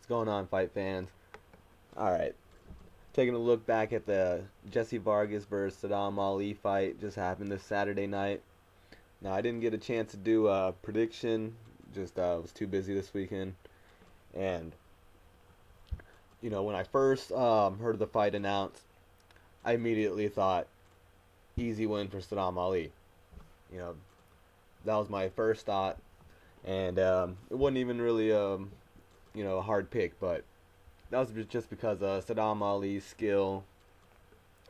What's going on, fight fans? Alright, taking a look back at the Jessie Vargas versus Sadam Ali fight just happened this Saturday night. Now, I didn't get a chance to do a prediction, just was too busy this weekend. And, when I first heard of the fight announced, I immediately thought, easy win for Sadam Ali. You know, that was my first thought. And it wasn't even really, a hard pick, but that was just because of Sadam Ali's skill,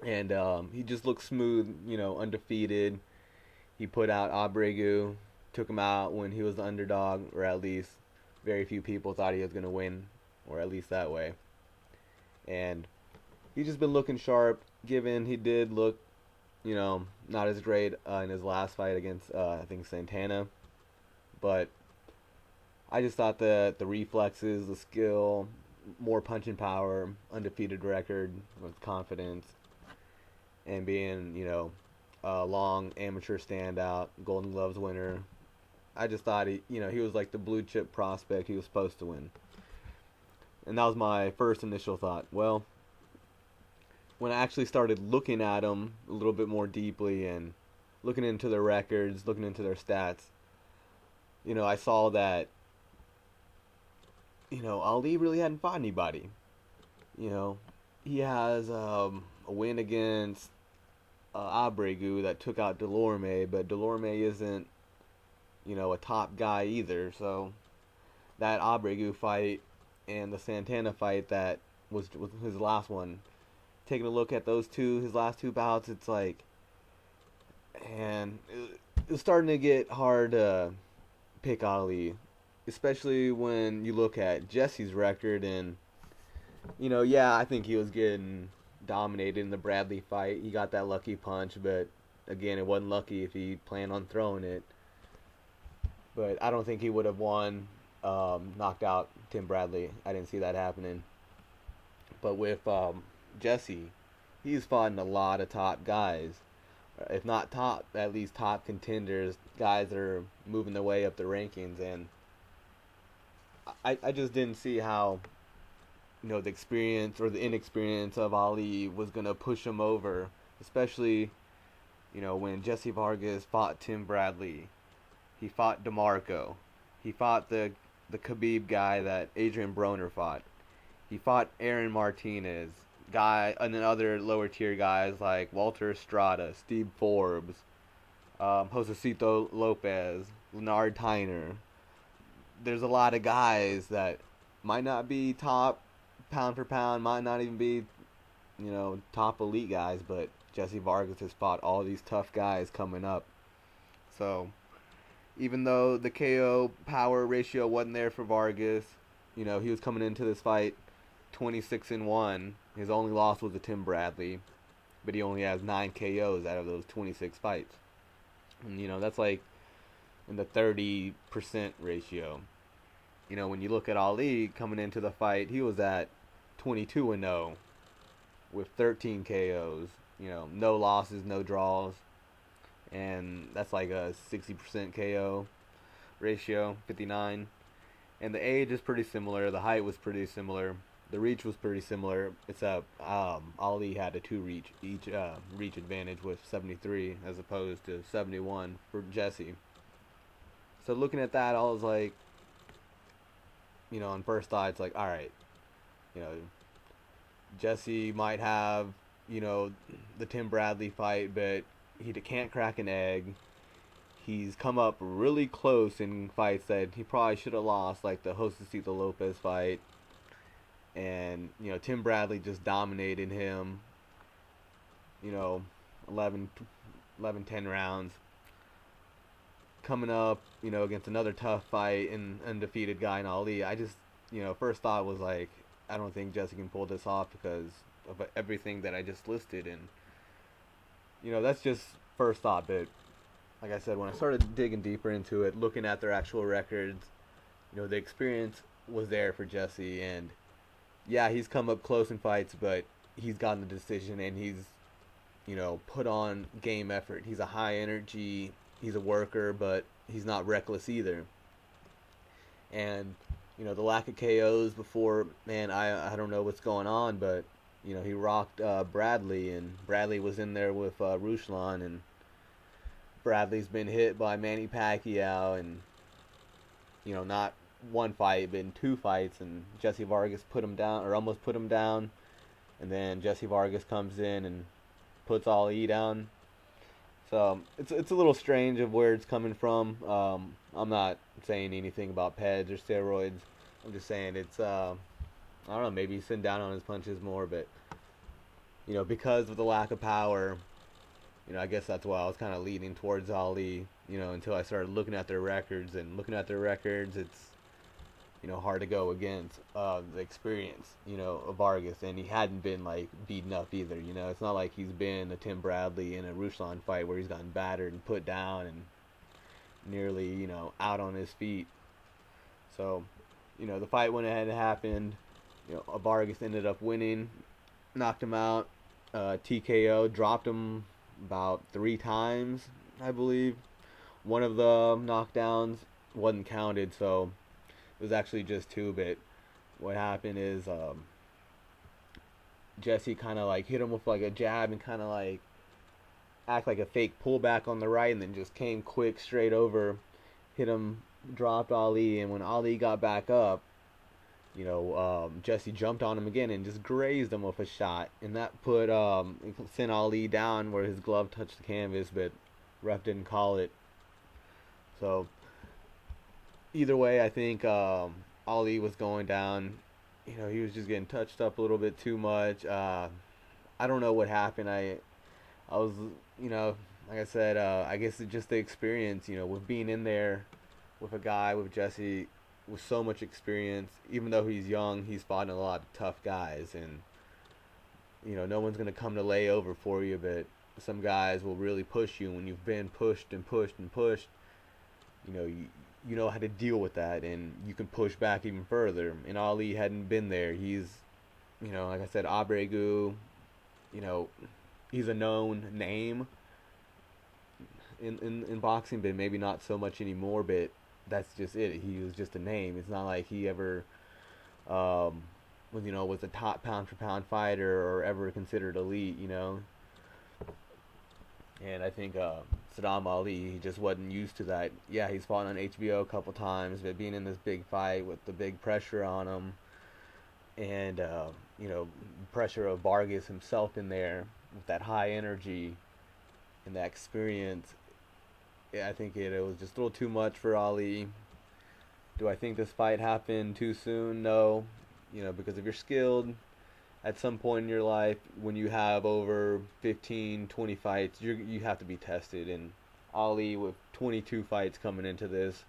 and he just looked smooth, undefeated. He put out Abregu, took him out when he was the underdog, or at least very few people thought he was going to win, or at least that way. And he's just been looking sharp, given he did look, not as great in his last fight against, I think, Santana. But I just thought that the reflexes, the skill, more punching power, undefeated record with confidence, and being, a long amateur standout, Golden Gloves winner. I just thought he was like the blue chip prospect he was supposed to win. And that was my first initial thought. Well, when I actually started looking at him a little bit more deeply and looking into their records, looking into their stats, I saw that Ali really hadn't fought anybody. He has a win against Abregu that took out Delorme, but Delorme isn't, a top guy either. So that Abregu fight and the Santana fight that was his last one, taking a look at those two, his last two bouts, it's like, and it was starting to get hard to pick Ali, especially when you look at Jesse's record. And yeah, I think he was getting dominated in the Bradley fight. He got that lucky punch, but again, it wasn't lucky if he planned on throwing it. But I don't think he would have won, knocked out Tim Bradley. I didn't see that happening. But with Jesse, he's fought a lot of top guys. If not top, at least top contenders, guys that are moving their way up the rankings. And I just didn't see how, the experience or the inexperience of Ali was going to push him over, especially, when Jessie Vargas fought Tim Bradley. He fought DeMarco. He fought the Khabib guy that Adrian Broner fought. He fought Aaron Martinez, and then other lower tier guys like Walter Estrada, Steve Forbes, Josecito Lopez, Leonard Tyner. There's a lot of guys that might not be top pound for pound, might not even be, top elite guys, but Jessie Vargas has fought all these tough guys coming up. So even though the KO power ratio wasn't there for Vargas, he was coming into this fight 26-1. His only loss was to Tim Bradley, but he only has 9 KOs out of those 26 fights. And, that's like in the 30% ratio. When you look at Ali coming into the fight, he was at 22-0 with 13 KOs. No losses, no draws. And that's like a 60% KO ratio, 59. And the age is pretty similar. The height was pretty similar. The reach was pretty similar. Except Ali had a 2 reach reach advantage with 73 as opposed to 71 for Jesse. So looking at that, I was like, on first thought, it's like, all right, Jesse might have, the Tim Bradley fight, but he can't crack an egg. He's come up really close in fights that he probably should have lost, like the Josecito Lopez fight. And, Tim Bradley just dominated him, 11, 10 rounds. Coming up, against another tough fight and undefeated guy in Ali, I just, first thought was like, I don't think Jesse can pull this off because of everything that I just listed. And, that's just first thought. But like I said, when I started digging deeper into it, looking at their actual records, the experience was there for Jesse. And yeah, he's come up close in fights, but he's gotten the decision and he's, put on game effort. He's a high energy, he's a worker, but he's not reckless either. And The lack of KOs before, man, I don't know what's going on, but he rocked Bradley, and Bradley was in there with Ruslan, and Bradley's been hit by Manny Pacquiao, and not one fight, but in two fights, and Jessie Vargas put him down, or almost put him down, and then Jessie Vargas comes in and puts Ali down. So it's a little strange of where it's coming from. I'm not saying anything about PEDs or steroids. I'm just saying it's I don't know, maybe he's sitting down on his punches more, but because of the lack of power, I guess that's why I was kind of leaning towards Ali. Until I started looking at their records, and looking at their records, it's hard to go against the experience, of Vargas, and he hadn't been like beaten up either. It's not like he's been a Tim Bradley in a Ruslan fight where he's gotten battered and put down and nearly, out on his feet. So, the fight went ahead and happened. Vargas ended up winning, knocked him out, TKO, dropped him about 3 times, I believe. One of the knockdowns wasn't counted, so it was actually just 2, but what happened is Jesse kind of like hit him with like a jab and kind of like act like a fake pullback on the right, and then just came quick straight over, hit him, dropped Ali, and when Ali got back up, Jesse jumped on him again and just grazed him with a shot, and that put sent Ali down where his glove touched the canvas, but ref didn't call it. So either way, I think Ali was going down. He was just getting touched up a little bit too much. I don't know what happened. I was, like I said, I guess it's just the experience, with being in there with a guy, with Jesse, with so much experience. Even though he's young, he's fought a lot of tough guys, and no one's gonna come to lay over for you, but some guys will really push you. When you've been pushed and pushed and pushed, you know how to deal with that, and you can push back even further. And Ali hadn't been there. He's, like I said, Abregu, he's a known name in boxing, but maybe not so much anymore. But that's just it. He was just a name. It's not like he ever was a top pound for pound fighter or ever considered elite, And I think Sadam Ali, he just wasn't used to that. Yeah, he's fought on HBO a couple times, but being in this big fight with the big pressure on him, and pressure of Vargas himself in there with that high energy and that experience, I think it was just a little too much for Ali. Do I think this fight happened too soon? No. Because if you're skilled, at some point in your life, when you have over 15, 20 fights, you have to be tested. And Ali, with 22 fights coming into this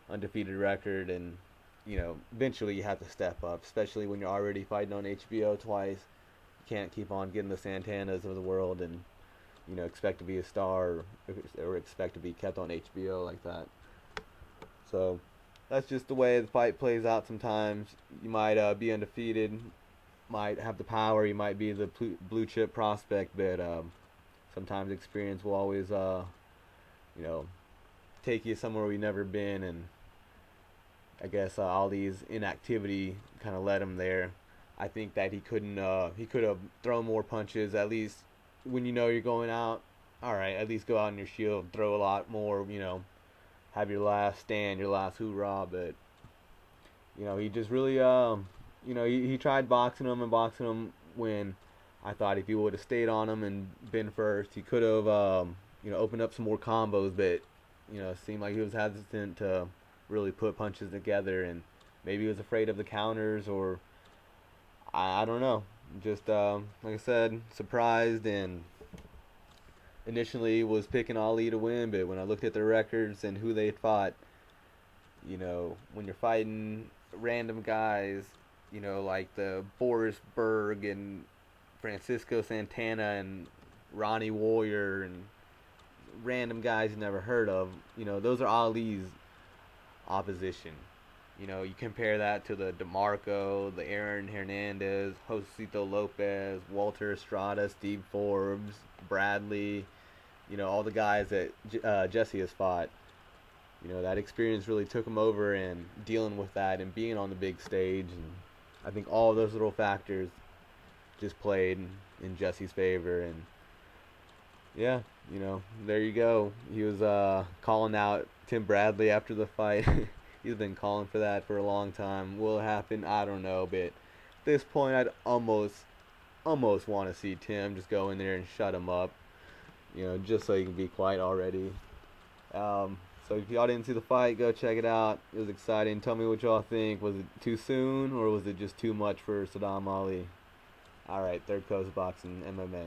undefeated record, and eventually you have to step up, especially when you're already fighting on HBO twice. You can't keep on getting the Santanas of the world and expect to be a star, or expect to be kept on HBO like that. So that's just the way the fight plays out. Sometimes you might be undefeated, might have the power, you might be the blue chip prospect, but sometimes experience will always take you somewhere we've never been. And I guess Ali's inactivity kind of led him there. I think that he could have thrown more punches. At least when you're going out, all right, at least go out on your shield, throw a lot more, have your last stand, your last hoorah. But he just really he tried boxing him when I thought if he would have stayed on him and been first, he could have opened up some more combos. But it seemed like he was hesitant to really put punches together, and maybe he was afraid of the counters, or I don't know. Just like I said, surprised, and initially was picking Ali to win, but when I looked at their records and who they had fought, when you're fighting random guys, like the Boris Berg and Francisco Santana and Ronnie Warrior and random guys you never heard of, those are Ali's opposition. You compare that to the DeMarco, the Aaron Hernandez, Josito Lopez, Walter Estrada, Steve Forbes, Bradley, all the guys that Jesse has fought. That experience really took him over, and dealing with that and being on the big stage, and I think all those little factors just played in Jesse's favor. And yeah, there you go. He was calling out Tim Bradley after the fight. He's been calling for that for a long time. Will it happen? I don't know, but at this point, I'd almost want to see Tim just go in there and shut him up, just so he can be quiet already. So if y'all didn't see the fight, go check it out. It was exciting. Tell me what y'all think. Was it too soon, or was it just too much for Sadam Ali? All right, Third Coast Boxing MMA.